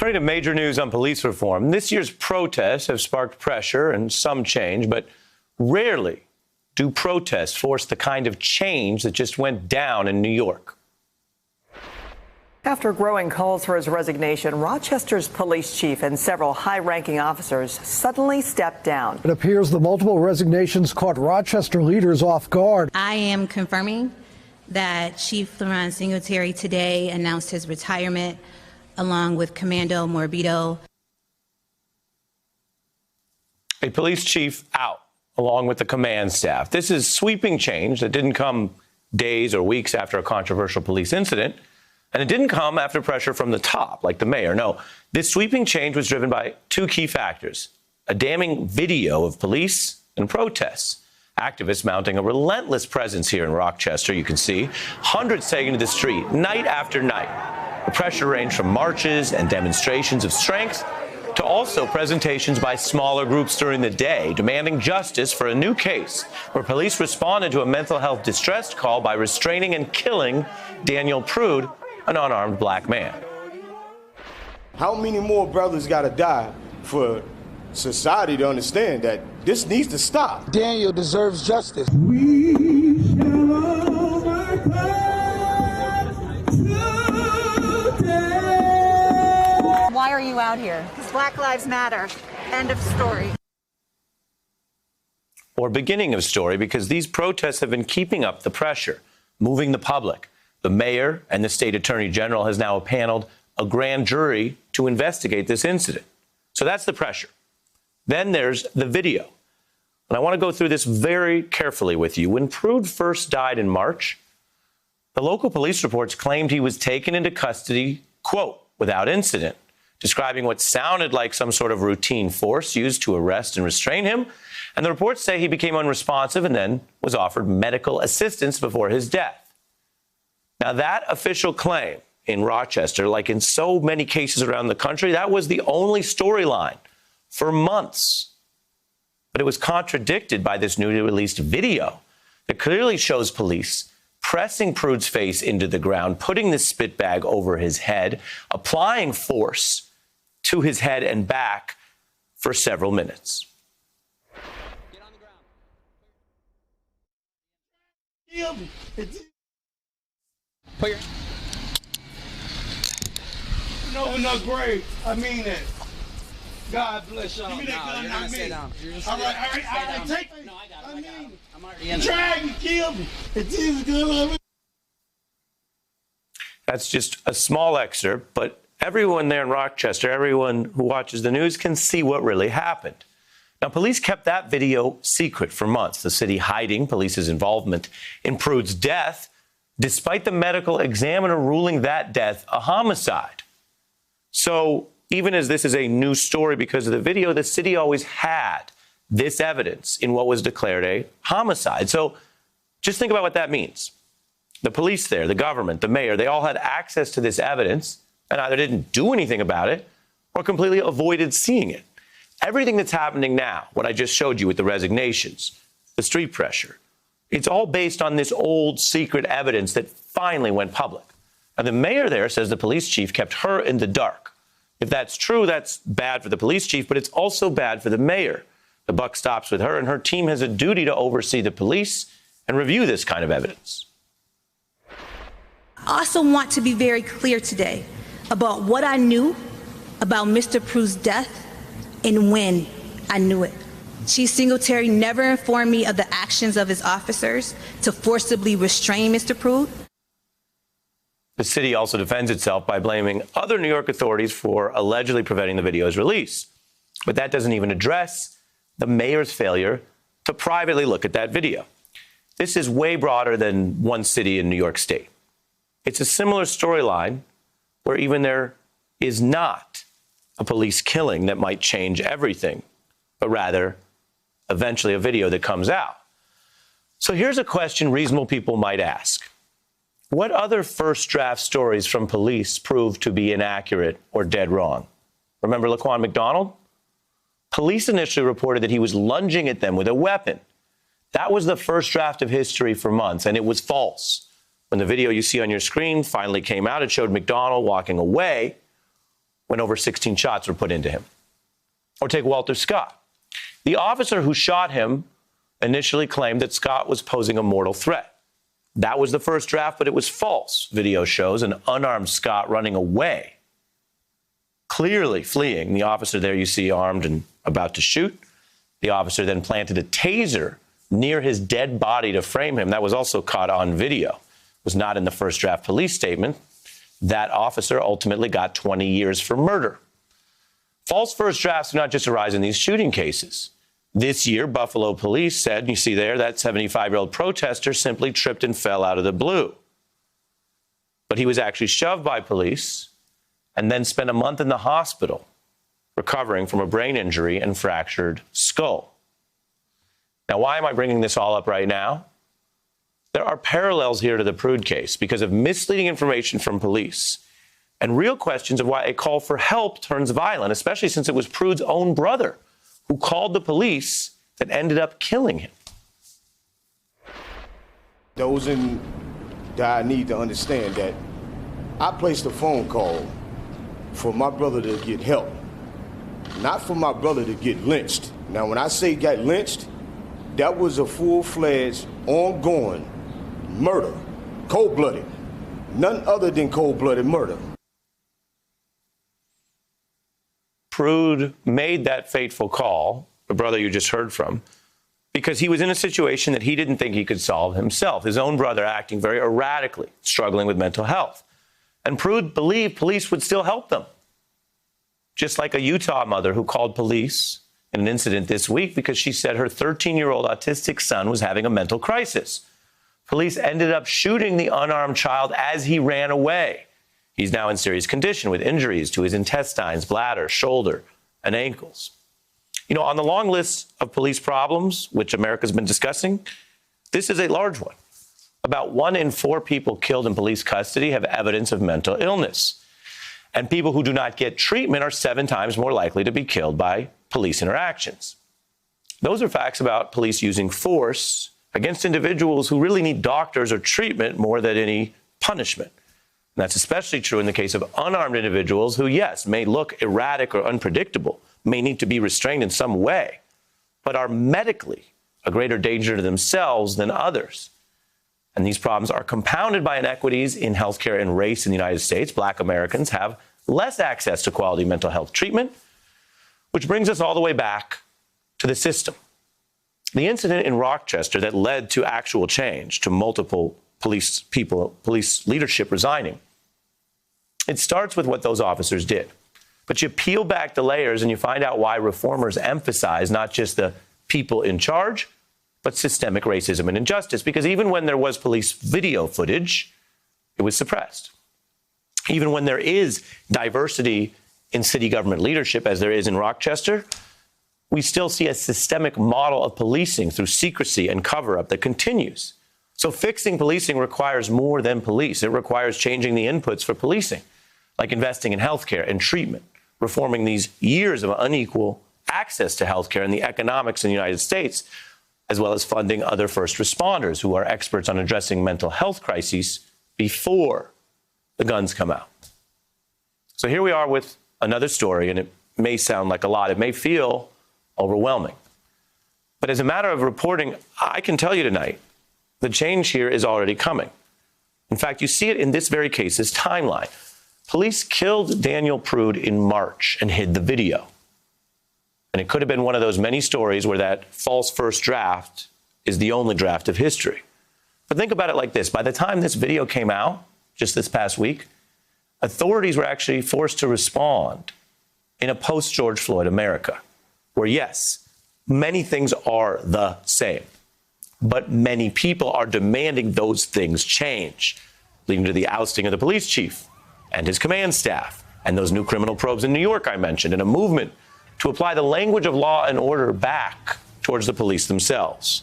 Turning to major news on police reform, this year's protests have sparked pressure and some change, but rarely do protests force the kind of change that just went down in New York. After growing calls for his resignation, Rochester's police chief and several high-ranking officers suddenly stepped down. It appears the multiple resignations caught Rochester leaders off guard. I am confirming that Chief Laurent Singletary today announced his retirement, along with Commando Morbido. A police chief out, along with the command staff. This is sweeping change that didn't come days or weeks after a controversial police incident, and it didn't come after pressure from the top, like the mayor. No, this sweeping change was driven by two key factors: a damning video of police and protests. Activists mounting a relentless presence here in Rochester, you can see. Hundreds taking to the street night after night. The pressure ranged from marches and demonstrations of strength to also presentations by smaller groups during the day demanding justice for a new case where police responded to a mental health distress call by restraining and killing Daniel Prude, an unarmed black man. How many more brothers got to die for society to understand that this needs to stop? Daniel deserves justice. We shall overcome today. Why are you out here? Because Black Lives Matter. End of story. Or beginning of story, because these protests have been keeping up the pressure, moving the public. The mayor and the state attorney general has now paneled a grand jury to investigate this incident. So that's the pressure. Then there's the video. And I want to go through this very carefully with you. When Prude first died in March, the local police reports claimed he was taken into custody, quote, without incident, describing what sounded like some sort of routine force used to arrest and restrain him. And the reports say he became unresponsive and then was offered medical assistance before his death. Now, that official claim in Rochester, like in so many cases around the country, that was the only storyline for months. But it was contradicted by this newly released video that clearly shows police pressing Prude's face into the ground, putting the spit bag over his head, applying force to his head and back for several minutes. Get on the ground. Put your... No, great. I mean it. God bless y'all. Give me that gun, you're not gonna me. stay down. You're just All right, stay down. take it. No, I got it. I mean, I'm already in it. try to kill me. It's easy to That's just a small excerpt, but everyone there in Rochester, everyone who watches the news can see what really happened. Now, police kept that video secret for months, the city hiding police's involvement in Prude's death, despite the medical examiner ruling that death a homicide. So even as this is a new story because of the video, the city always had this evidence in what was declared a homicide. So just think about what that means. The police there, the government, the mayor, they all had access to this evidence and either didn't do anything about it or completely avoided seeing it. Everything that's happening now, what I just showed you with the resignations, the street pressure, it's all based on this old secret evidence that finally went public. And the mayor there says the police chief kept her in the dark. If that's true, that's bad for the police chief, but it's also bad for the mayor. The buck stops with her, and her team has a duty to oversee the police and review this kind of evidence. I also want to be very clear today about what I knew about Mr. Prude's death and when I knew it. Chief Singletary never informed me of the actions of his officers to forcibly restrain Mr. Prude. The city also defends itself by blaming other New York authorities for allegedly preventing the video's release. But that doesn't even address the mayor's failure to privately look at that video. This is way broader than one city in New York State. It's a similar storyline where even there is not a police killing that might change everything, but rather eventually a video that comes out. So here's a question reasonable people might ask. What other first draft stories from police proved to be inaccurate or dead wrong? Remember Laquan McDonald? Police initially reported that he was lunging at them with a weapon. That was the first draft of history for months, and it was false. When the video you see on your screen finally came out, it showed McDonald walking away when over 16 shots were put into him. Or take Walter Scott. The officer who shot him initially claimed that Scott was posing a mortal threat. That was the first draft, but it was false. Video shows an unarmed Scott running away, clearly fleeing. The officer there you see armed and about to shoot. The officer then planted a taser near his dead body to frame him. That was also caught on video. It was not in the first draft police statement. That officer ultimately got 20 years for murder. False first drafts do not just arise in these shooting cases. This year, Buffalo police said, you see there, that 75-year-old protester simply tripped and fell out of the blue. But he was actually shoved by police and then spent a month in the hospital recovering from a brain injury and fractured skull. Now, why am I bringing this all up right now? There are parallels here to the Prude case because of misleading information from police and real questions of why a call for help turns violent, especially since it was Prude's own brother who called the police that ended up killing him. Those in that I need to understand that I placed a phone call for my brother to get help, not for my brother to get lynched. Now, when I say got lynched, that was a full-fledged, ongoing murder, cold-blooded, none other than cold-blooded murder. Prude made that fateful call, the brother you just heard from, because he was in a situation that he didn't think he could solve himself. His own brother acting very erratically, struggling with mental health. And Prude believed police would still help them. Just like a Utah mother who called police in an incident this week because she said her 13-year-old autistic son was having a mental crisis. Police ended up shooting the unarmed child as he ran away. He's now in serious condition with injuries to his intestines, bladder, shoulder, and ankles. You know, on the long list of police problems, which America's been discussing, this is a large one. About 1 in 4 people killed in police custody have evidence of mental illness. And people who do not get treatment are 7 times more likely to be killed by police interactions. Those are facts about police using force against individuals who really need doctors or treatment more than any punishment. And that's especially true in the case of unarmed individuals who, yes, may look erratic or unpredictable, may need to be restrained in some way, but are medically a greater danger to themselves than others. And these problems are compounded by inequities in healthcare and race in the United States. Black Americans have less access to quality mental health treatment, which brings us all the way back to the system. The incident in Rochester that led to actual change, to multiple police leadership resigning, it starts with what those officers did. But you peel back the layers and you find out why reformers emphasize not just the people in charge, but systemic racism and injustice. Because even when there was police video footage, it was suppressed. Even when there is diversity in city government leadership, as there is in Rochester, we still see a systemic model of policing through secrecy and cover-up that continues. So fixing policing requires more than police. It requires changing the inputs for policing, like investing in healthcare and treatment, reforming these years of unequal access to healthcare and the economics in the United States, as well as funding other first responders who are experts on addressing mental health crises before the guns come out. So here we are with another story, and it may sound like a lot. It may feel overwhelming. But as a matter of reporting, I can tell you tonight, the change here is already coming. In fact, you see it in this very case's timeline. Police killed Daniel Prude in March and hid the video. And it could have been one of those many stories where that false first draft is the only draft of history. But think about it like this. By the time this video came out, just this past week, authorities were actually forced to respond in a post-George Floyd America, where, yes, many things are the same, but many people are demanding those things change, leading to the ousting of the police chief and his command staff, and those new criminal probes in New York I mentioned, and a movement to apply the language of law and order back towards the police themselves.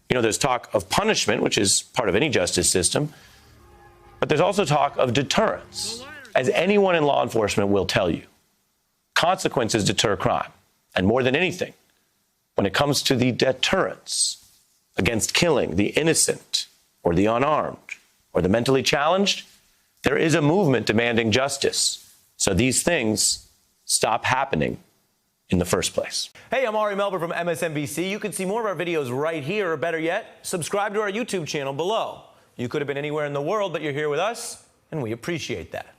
You know, there's talk of punishment, which is part of any justice system, but there's also talk of deterrence. As anyone in law enforcement will tell you, consequences deter crime. And more than anything, when it comes to the deterrence against killing the innocent or the unarmed or the mentally challenged, there is a movement demanding justice, so these things stop happening in the first place. Hey, I'm Ari Melber from MSNBC. You can see more of our videos right here, or better yet, subscribe to our YouTube channel below. You could have been anywhere in the world, but you're here with us, and we appreciate that.